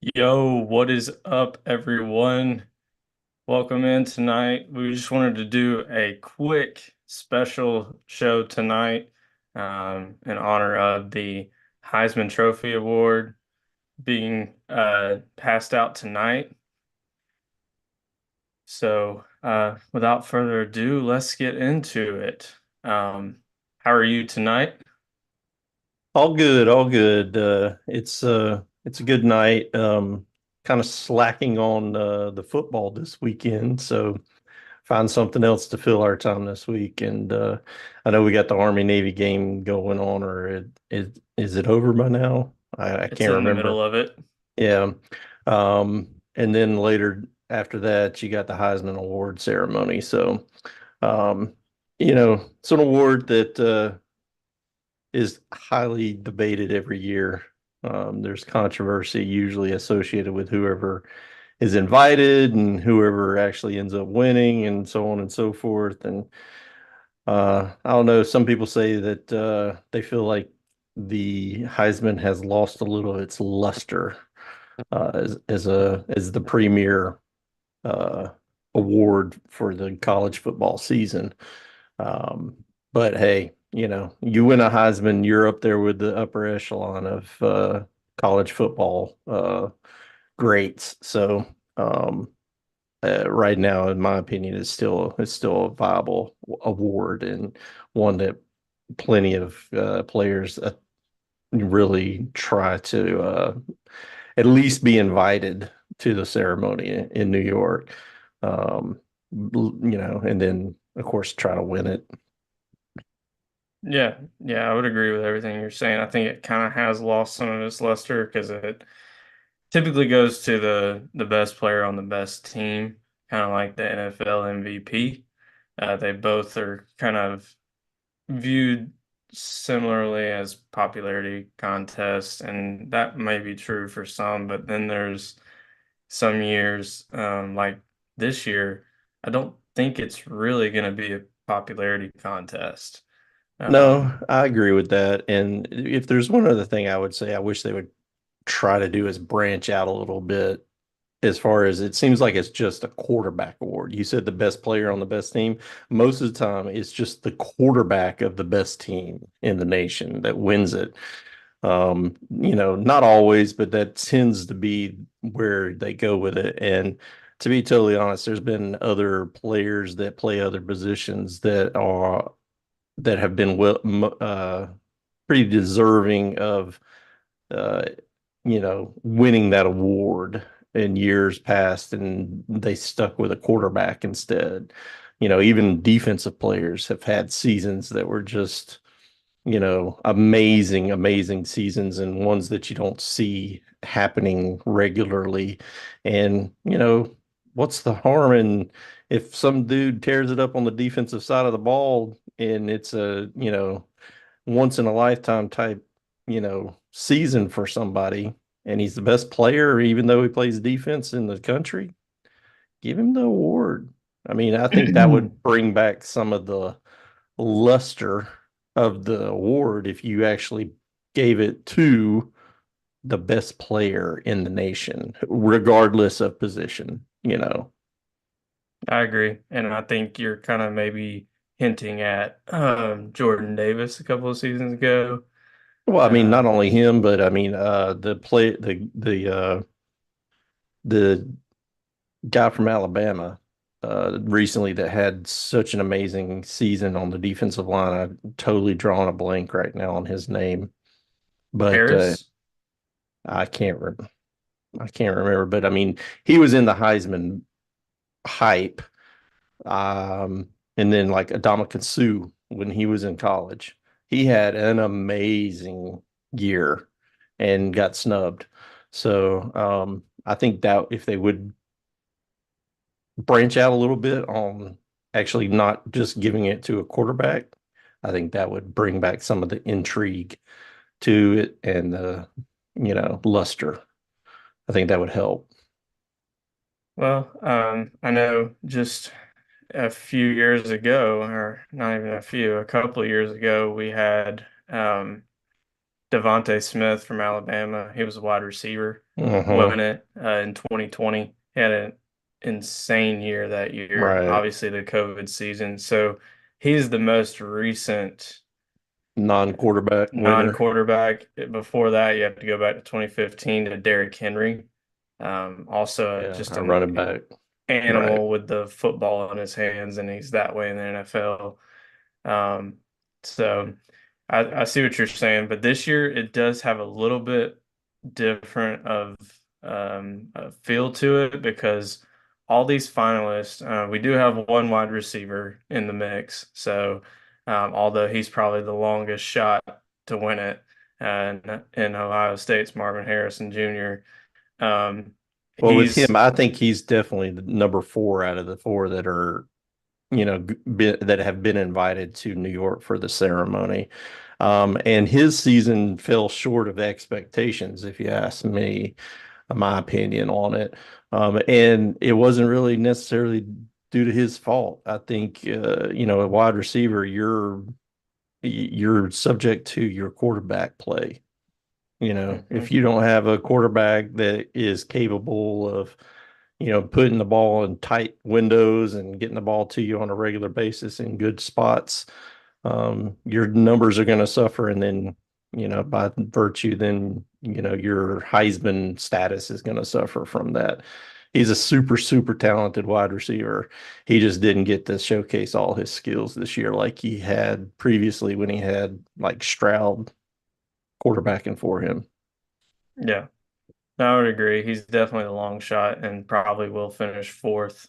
Yo, what is up, everyone? Welcome in tonight. We just wanted to do a quick special show tonight in honor of the Heisman Trophy Award being passed out tonight. So, without further ado, let's get into it. How are you tonight? All good, all good. It's a good night. Kind of slacking on the football this weekend, so find something else to fill our time this week. And I know we got the Army Navy game going on, or is it over by now? I It's can't in the middle remember. of it. Yeah. And then later after that, you got the Heisman Award ceremony. So, um, it's an award that is highly debated every year. There's controversy usually associated with whoever is invited and whoever actually ends up winning and so on and so forth. And I don't know, some people say that they feel like the Heisman has lost a little of its luster as the premier uh, award for the college football season. Um, but hey, you win a Heisman, you're up there with the upper echelon of college football greats. So right now, in my opinion, it's still a viable award and one that plenty of players really try to at least be invited to the ceremony in New York. And then of course try to win it. Yeah, I would agree with everything you're saying. I think it kind of has lost some of its luster because it typically goes to the best player on the best team, kind of like the NFL MVP. They both are kind of viewed similarly as popularity contests, and that may be true for some, but then there's some years, like this year, I don't think it's really going to be a popularity contest. No, Um, I agree with that. And if there's one other thing I would say I wish they would try to do is branch out a little bit as far as it seems like it's just a quarterback award. You said the best player on the best team. Most of the time, it's just the quarterback of the best team in the nation that wins it. Not always, but that tends to be where they go with it. And to be totally honest, there's been other players that play other positions that have been pretty deserving of uh, winning that award in years past, and they stuck with a quarterback instead. Even defensive players have had seasons that were just, amazing, amazing seasons and ones that you don't see happening regularly. And, what's the harm in if some dude tears it up on the defensive side of the ball and it's a, once in a lifetime type, season for somebody and he's the best player, even though he plays defense in the country, give him the award. I mean, I think that would bring back some of the luster of the award if you actually gave it to the best player in the nation, regardless of position. I agree, and I think you're kind of maybe hinting at Jordan Davis a couple of seasons ago. Well, I mean, not Um, only him, but I mean, the guy from Alabama recently that had such an amazing season on the defensive line. I'm totally drawing a blank right now on his name, but Harris, I can't remember. I can't remember, but I mean, he was in the Heisman hype. And then like Adama Sue when he was in college, he had an amazing year and got snubbed. So I think that if they would branch out a little bit on actually not just giving it to a quarterback, I think that would bring back some of the intrigue to it and the, luster. I think that would help. well, I know just a few years ago, or not even a few, a couple of years ago, we had Devontae Smith from Alabama. He was a wide receiver, Hmm. won it in 2020. He had an insane year that year, Right. obviously the COVID season. So he's the most recent Non-quarterback winner. non-quarterback. Before that, you have to go back to 2015 to Derrick Henry. Also, Yeah, just a an running back. Right. animal with the football in his hands, and he's that way in the NFL. Um, so I see what you're saying, but this year it does have a little bit different of a feel to it because all these finalists, we do have one wide receiver in the mix. So although he's probably the longest shot to win it, in Ohio State's Marvin Harrison Jr. Well, with He's him, I think he's definitely the number four out of the four that are, that have been invited to New York for the ceremony. And his season fell short of expectations, if you ask me, my opinion on it. And it wasn't really necessarily due to his fault. I think, a wide receiver, you're subject to your quarterback play. If Mhm. you don't have a quarterback that is capable of, putting the ball in tight windows and getting the ball to you on a regular basis in good spots, your numbers are going to suffer. And then, by virtue, then, your Heisman status is going to suffer from that. He's a super, super talented wide receiver. He just didn't get to showcase all his skills this year like he had previously when he had like Stroud quarterbacking for him. Yeah, I would agree. He's definitely the long shot and probably will finish fourth.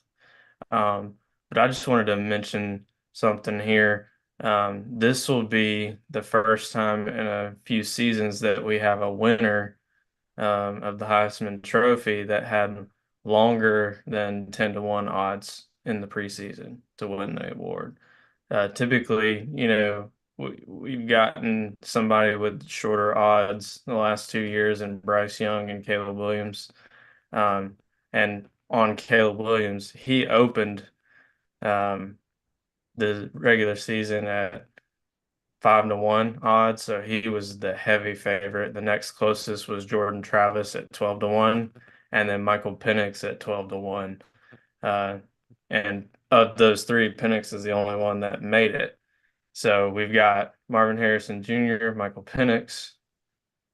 But I just wanted to mention something here. This will be the first time in a few seasons that we have a winner of the Heisman Trophy that had longer than 10 to 1 odds in the preseason to win the award. Typically, we've gotten somebody with shorter odds the last 2 years in Bryce Young and Caleb Williams. Um, and on Caleb Williams, he opened um, the regular season at 5 to 1 odds, so he was the heavy favorite. The next closest was Jordan Travis at 12 to 1, and then Michael Penix at 12 to 1. Uh, and of those three, Penix is the only one that made it. So we've got Marvin Harrison Jr., Michael Penix,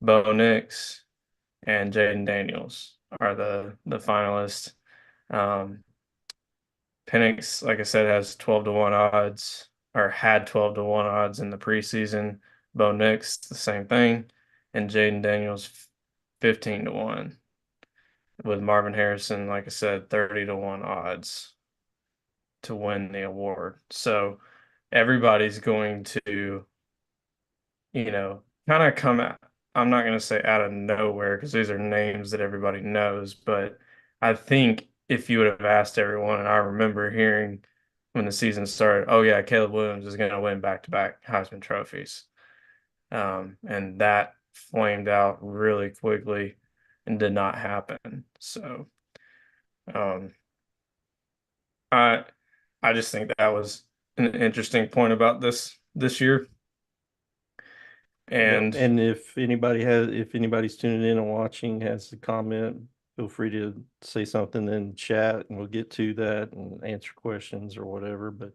Bo Nix, and Jaden Daniels are the finalists. Um, Penix, like I said, has 12 to 1 odds, or had 12 to 1 odds in the preseason. Bo Nix, the same thing. And Jaden Daniels, 15 to 1. With Marvin Harrison, like I said, 30 to 1 odds to win the award. So everybody's going to, kind of come out. I'm not going to say out of nowhere because these are names that everybody knows, but I think if you would have asked everyone, and I remember hearing when the season started, oh yeah, Caleb Williams is going to win back-to-back Heisman trophies. And that flamed out really quickly and did not happen. So, um, I I just think that was an interesting point about this year. Yep. And And if anybody's tuning in and watching has a comment, feel free to say something in chat and we'll get to that and answer questions or whatever. But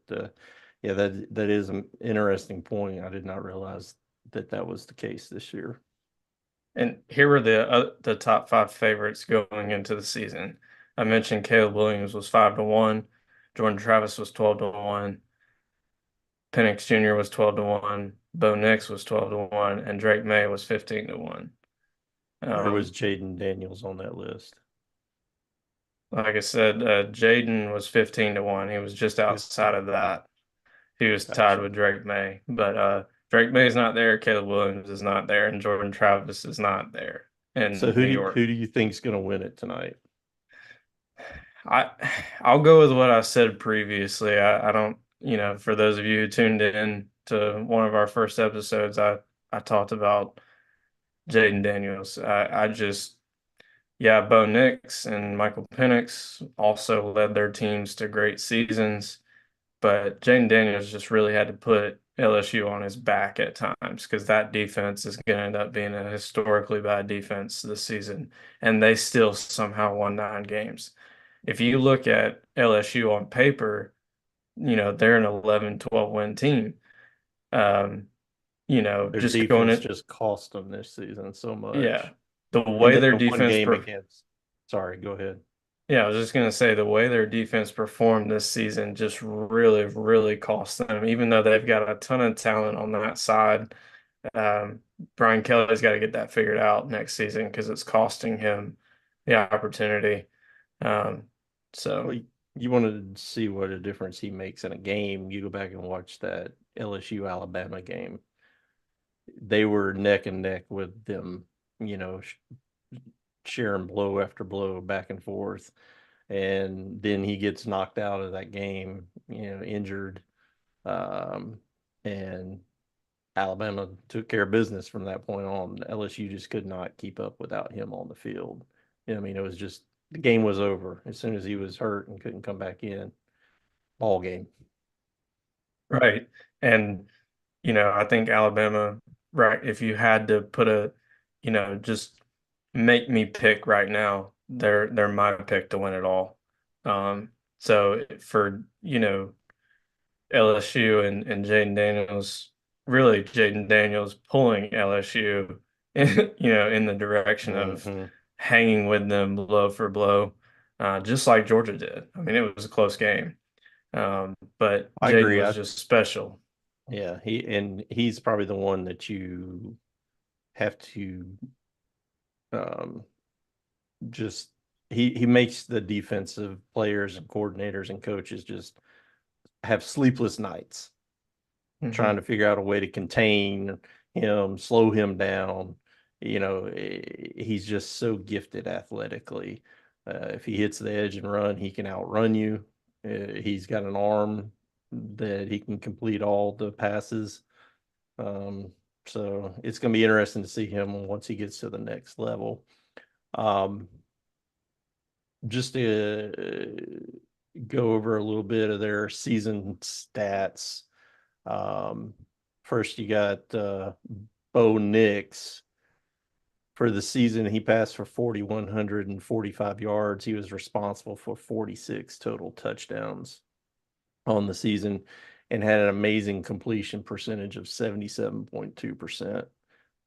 yeah, that is an interesting point. I did not realize that that was the case this year. And here were the top five favorites going into the season. I mentioned Caleb Williams was 5 to 1, Jordan Travis was 12 to 1, Penix Jr. was 12 to 1, Bo Nix was 12 to 1, and Drake May was 15 to 1. Where was Um, Jaden Daniels on that list? like I said, Jaden was 15 to 1. He was just outside 15. of that. He was tied Gotcha. with Drake May, but Drake May is not there, Caleb Williams is not there, and Jordan Travis is not there So in who New do you, York. who do you think's going to win it tonight? I I'll go with what I said previously. I don't, for those of you who tuned in to one of our first episodes, I talked about Jaden Daniels. I just yeah, Bo Nix and Michael Penix also led their teams to great seasons, but Jaden Daniels just really had to put LSU on his back at times because that defense is going to end up being a historically bad defense this season, and they still somehow won 9 games. If you look at LSU on paper, they're an 11, 12 win team. Um, Their just going defense it, just cost them this season so yeah, much. the And way then their the one defense game per against, sorry, go ahead. Yeah, I was just gonna say the way their defense performed this season just really, really cost them. Even though they've got a ton of talent on that side, um, Brian Kelly's got to get that figured out next season because it's costing him the opportunity. Um, Well, so you wanted to see what a difference he makes in a game. You go back and watch that LSU Alabama game. They were neck and neck with them, you know, sharing blow after blow back and forth. And then he gets knocked out of that game, injured. Um, and Alabama took care of business from that point on. LSU just could not keep up without him on the field. I mean, it was just the game was over as soon as he was hurt and couldn't come back in. Ball game. right, and I think Alabama, right, if you had to put just make me pick right now, they're my pick to win it all. So for LSU and Jaden Daniels, really Jaden Daniels pulling LSU in the direction of Mm-hmm. hanging with them blow for blow, just like Georgia did. I mean, it was a close game, but I Jaden agree. was just special. Yeah, he's probably the one that you have to um, just he makes the defensive players and coordinators and coaches just have sleepless nights trying Hmm. to figure out a way to contain him, slow him down. He's just so gifted athletically. If he hits the edge and run, he can outrun you. He's got an arm that he can complete all the passes. Um, so it's going to be interesting to see him once he gets to the next level. Um, just to go over a little bit of their season stats. Um, First, you got Bo Nix. For the season, he passed for 4,145 yards. He was responsible for 46 total touchdowns on the season and had an amazing completion percentage of 77.2%.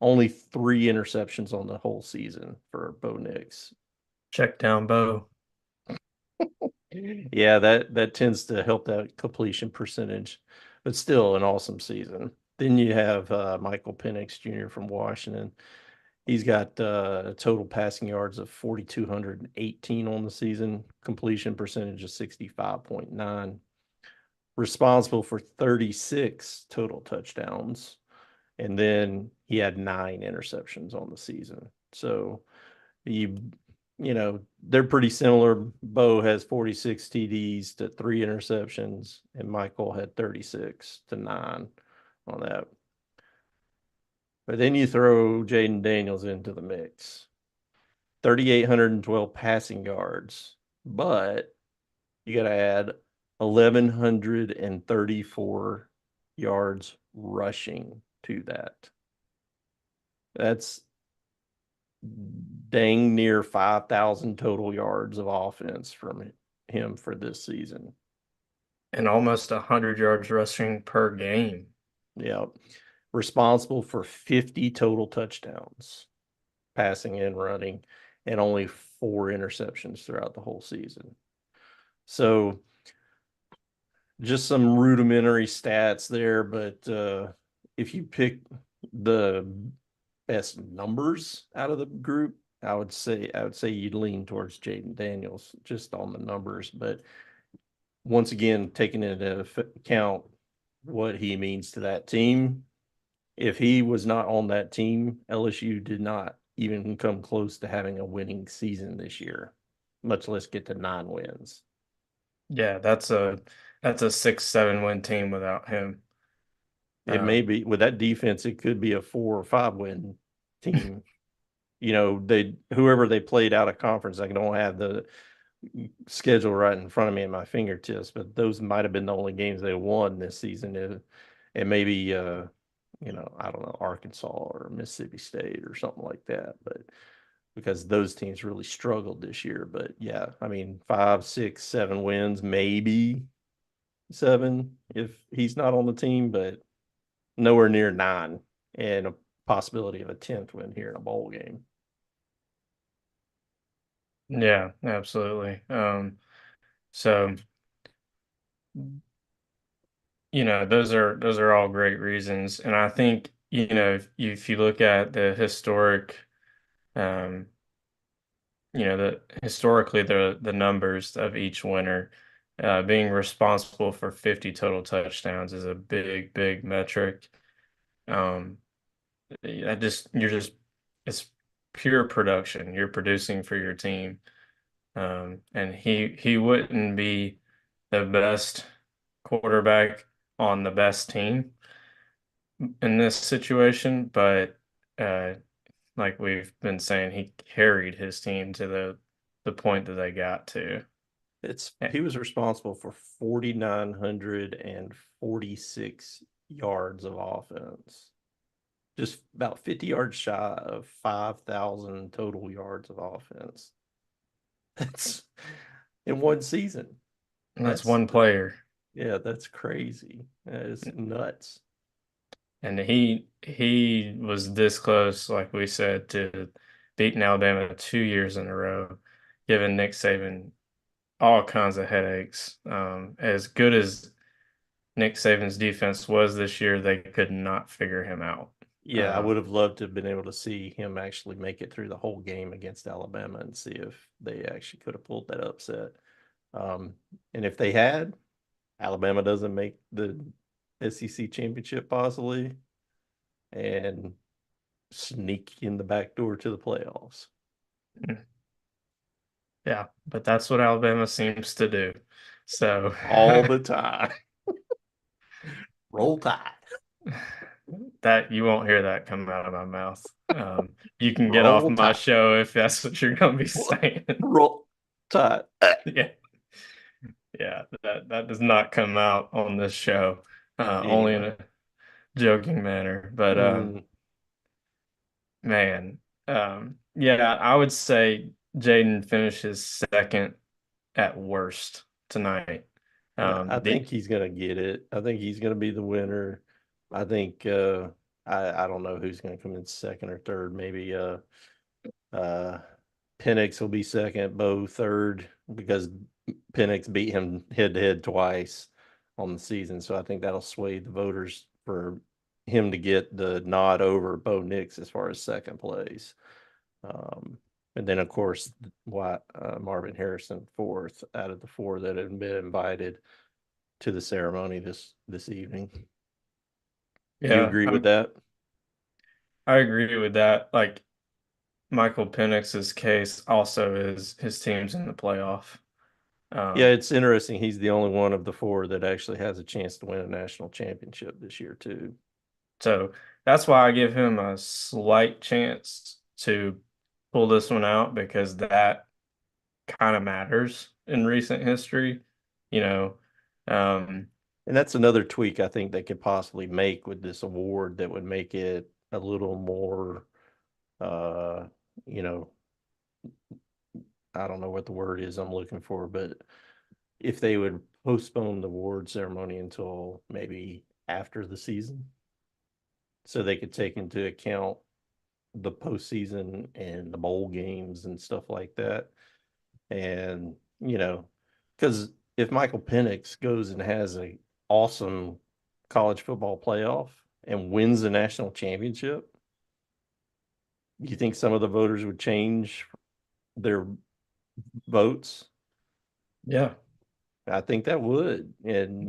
Only 3 interceptions on the whole season for Bo Nix. Check down Bo. Yeah, that tends to help that completion percentage, but still an awesome season. Then you have Michael Penix Jr. from Washington. He's got total passing yards of 4,218 on the season, completion percentage of 65.9, responsible for 36 total touchdowns, and then he had 9 interceptions on the season. So you they're pretty similar. Bo has 46 TDs to 3 interceptions, and Michael had 36 to 9 on that. But then you throw Jaden Daniels into the mix. 3,812 passing yards, but you got to add 1,134 yards rushing to that. That's dang near 5,000 total yards of offense from him for this season. And almost 100 yards rushing per game. Yeah. Responsible for 50 total touchdowns, passing and running, and only 4 interceptions throughout the whole season. So just some rudimentary stats there, but if you pick the best numbers out of the group, I would say you'd lean towards Jaden Daniels just on the numbers, but once again, taking into account what he means to that team, if he was not on that team, LSU did not even come close to having a winning season this year, much less get to 9 wins. Yeah, that's a 6, 7 win team without him. It may Um, be with that defense, it could be a 4 or 5 win team. They whoever they played out of conference, I don't have the schedule right in front of me at my fingertips, but those might have been the only games they won this season. and maybe I don't know, Arkansas or Mississippi State or something like that, but because those teams really struggled this year. But yeah, I mean, 5, 6, 7 wins, maybe 7 if he's not on the team, but nowhere near 9, and a possibility of a 10th win here in a bowl game. Yeah, absolutely. So those are all great reasons, and I think if you look at the um, historically the numbers of each winner, being responsible for 50 total touchdowns is a big, big metric. Um, you're just it's pure production. You're producing for your team. And he wouldn't be the best quarterback on the best team in this situation, but uh, like we've been saying, he carried his team to the point that they got to. Eh, He was responsible for 4,946 yards of offense, just about 50 yards shy of 5,000 total yards of offense. That's in one season. that's That's one player, Yeah, that's crazy. That is nuts. and he was this close, like we said, to beating Alabama 2 years in a row, giving Nick Saban all kinds of headaches. As good as Nick Saban's defense was this year, they could not figure him out. Yeah, I Uh, would have loved to have been able to see him actually make it through the whole game against Alabama and see if they actually could have pulled that upset. And if they had, Alabama doesn't make the SEC championship possibly and sneak in the back door to the playoffs yeah, but that's what Alabama seems to do. So all the time. Roll Tide. that you won't hear that come out of my mouth. You can get off Roll my Tide. show if that's what you're going to be saying. Roll Tide. Yeah, yeah, that does not come out on this show, only in Anyway. a joking manner. But Mm, man, yeah, I would say Jaden finishes second at worst tonight. yeah, I The think he's gonna get it. I think he's gonna be the winner. I think I don't know who's gonna come in second or third. Maybe uh Penix will be second, Bo third, because Penix beat him head to head twice on the season. So I think that'll sway the voters for him to get the nod over Bo Nix as far as second place. Um, and then, of course, Marvin Harrison fourth out of the four that had been invited to the ceremony this evening. You Yeah, agree with that? I agree with that. Like Michael Penix's case also is his team's in the playoff. Yeah, Um, it's interesting. He's the only one of the four that actually has a chance to win a national championship this year, too. so that's why I give him a slight chance to pull this one out because that kind of matters in recent history. You know, um, And that's another tweak I think they could possibly make with this award that would make it a little more, uh, you know, I don't know what the word is I'm looking for, but if they would postpone the award ceremony until maybe after the season, so they could take into account the postseason and the bowl games and stuff like that. And, because if Michael Penix goes and has a awesome college football playoff and wins the national championship, you think some of the voters would change their votes? yeah, I think that would. And,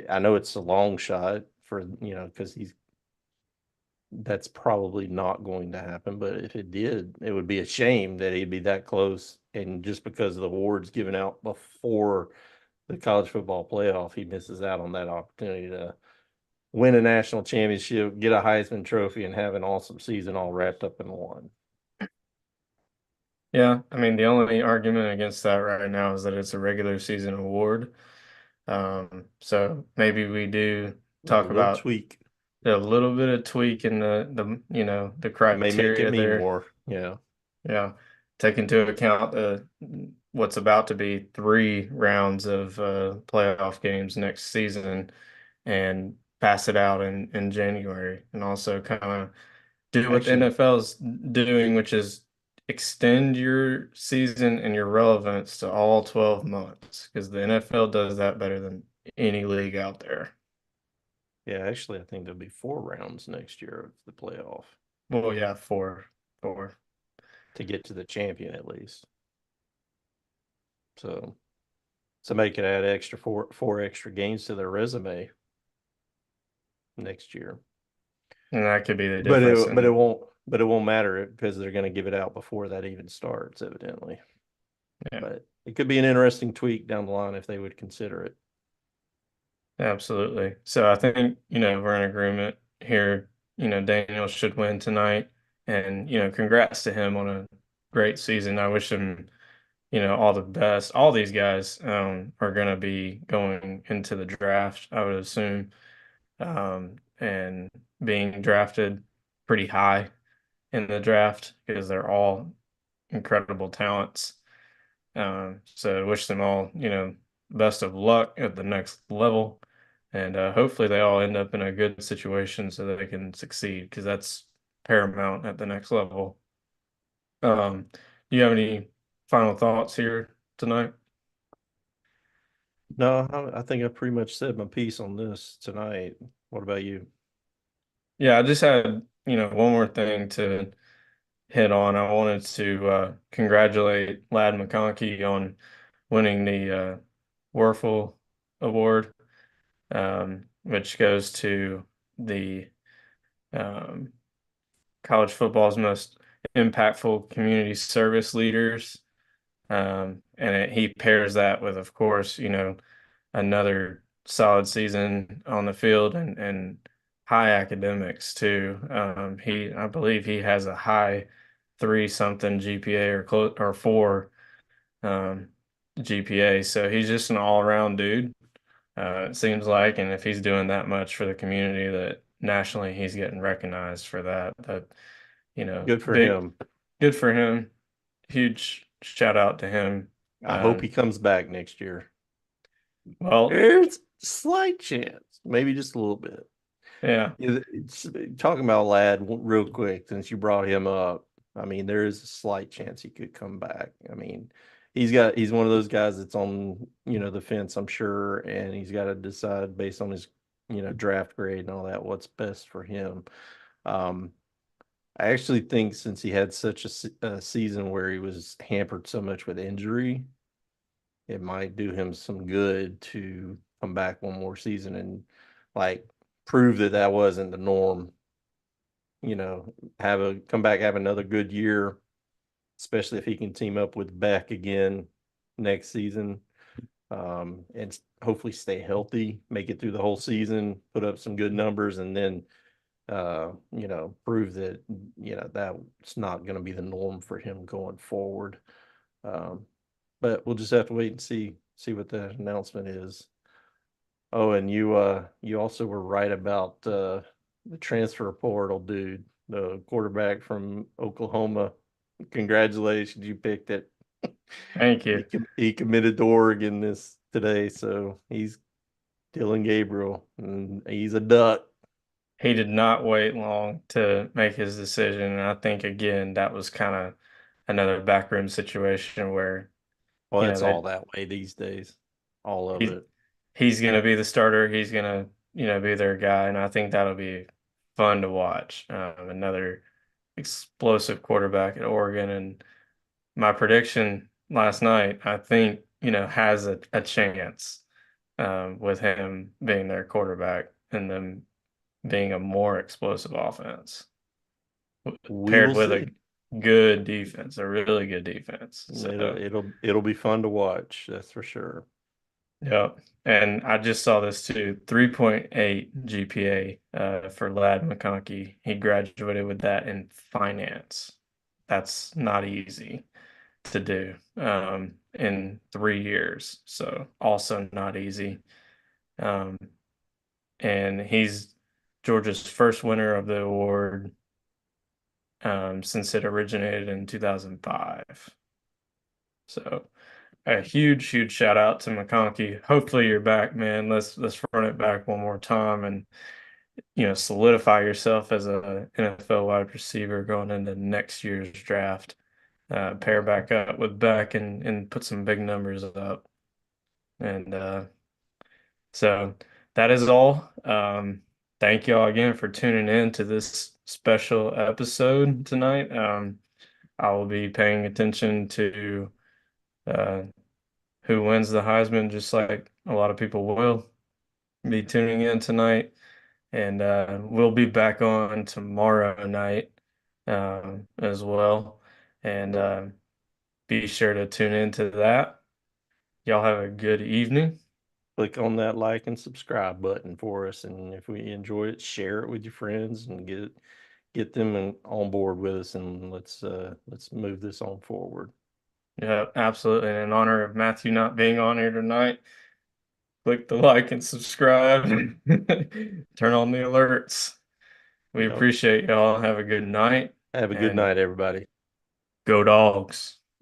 I know it's a long shot for, because that's probably not going to happen. But if it did, it would be a shame that he'd be that close. And just because of the awards given out before the college football playoff, he misses out on that opportunity to win a national championship, get a Heisman Trophy, and have an awesome season all wrapped up in one. yeah. I mean, the only argument against that right now is that it's a regular season award. So maybe we do A talk little about tweak a little bit of tweak in the may make it criteria mean there. more. Yeah. Yeah, take into account what's about to be 3 rounds of playoff games next season, and pass it out in January, and also kind of do what the Actually, NFL is doing, which is extend your season and your relevance to all 12 months, because the NFL does that better than any league out there. I think there'll be 4 rounds next year of the playoff Well, yeah, four. to get to the champion at least. So somebody could add extra four extra games to their resume next year. And that could be the difference in, But it won't matter because they're going to give it out before that even starts, evidently. yeah, But it could be an interesting tweak down the line if they would consider it. absolutely. So I think, we're in agreement here. Daniel should win tonight. And, congrats to him on a great season. I wish him, all the best. All these guys are going to be going into the draft, I would assume, and being drafted pretty high in the draft because they're all incredible talents. So I wish them all, best of luck at the next level. And hopefully they all end up in a good situation so that they can succeed, because that's paramount at the next level. Do you have any final thoughts here tonight? No, I think I pretty much said my piece on this tonight. What about you? Yeah, I just had, one more thing to hit on. I wanted to congratulate Lad McConkey on winning the Werfel Award, which goes to the um, college football's most impactful community service leaders. He pairs that with, of course, another solid season on the field, and high academics too. I believe he has a high three something GPA, or close, or four um, GPA. So he's just an all around dude. It seems like, and if he's doing that much for the community, that nationally he's getting recognized for that. That Good for big, him. good for him. Huge shout out to him. I hope he Um, comes back next year. well, There's a slight chance, maybe just a little bit. yeah, Talking about Lad real quick, since you brought him up. I mean, there is a slight chance he could come back. I mean, he's one of those guys that's on, the fence, I'm sure, and he's got to decide based on his, draft grade and all that, what's best for him. Um, I actually think since he had such a season where he was hampered so much with injury, it might do him some good to come back one more season and like prove that that wasn't the norm. Come back, have another good year, especially if he can team up with Beck again next season, and hopefully stay healthy, make it through the whole season, put up some good numbers, and then prove that that's not going to be the norm for him going forward. Um, but we'll just have to wait and see what the announcement is. Oh, and you also were right about the transfer portal dude, the quarterback from Oklahoma. Congratulations, you picked it. thank you. He committed to Oregon this today, so he's Dylan Gabriel, and he's a duck. He did not wait long to make his decision. And I think, again, that was kind of another backroom situation where, Well, it's all that that way these days, all of he it. he's going to be the starter. He's going to, be their guy. And I think that'll be fun to watch. Another explosive quarterback at Oregon. And my prediction last night, I think, has a chance with him being their quarterback and them being a more explosive offense, We paired will with see. a good defense, a really good defense. It'll So, it'll be fun to watch, that's for sure. yep. And I just saw this too, 3.8 GPA for Lad McConkey. He graduated with that in finance. That's not easy to do in 3 years. So also not easy. Um, and he's Georgia's first winner of the award since it originated in 2005. So a huge, huge shout out to McConkey. Hopefully you're back, man. Let's run it back one more time and solidify yourself as a NFL wide receiver going into next year's draft. Pair back up with Beck and put some big numbers up. And so that is all. Thank y'all again for tuning in to this special episode tonight. I will be paying attention to uh, who wins the Heisman, just like a lot of people will be tuning in tonight. And we'll be back on tomorrow night as well. And be sure to tune into that. Y'all have a good evening. Click on that like and subscribe button for us. And if we enjoy it, share it with your friends and get them on board with us. And let's move this on forward. Yeah, absolutely. And in honor of Matthew not being on here tonight, click the like and subscribe. Turn on the alerts. We Yep. appreciate y'all. Have a good night Have a good and night, everybody. go dogs.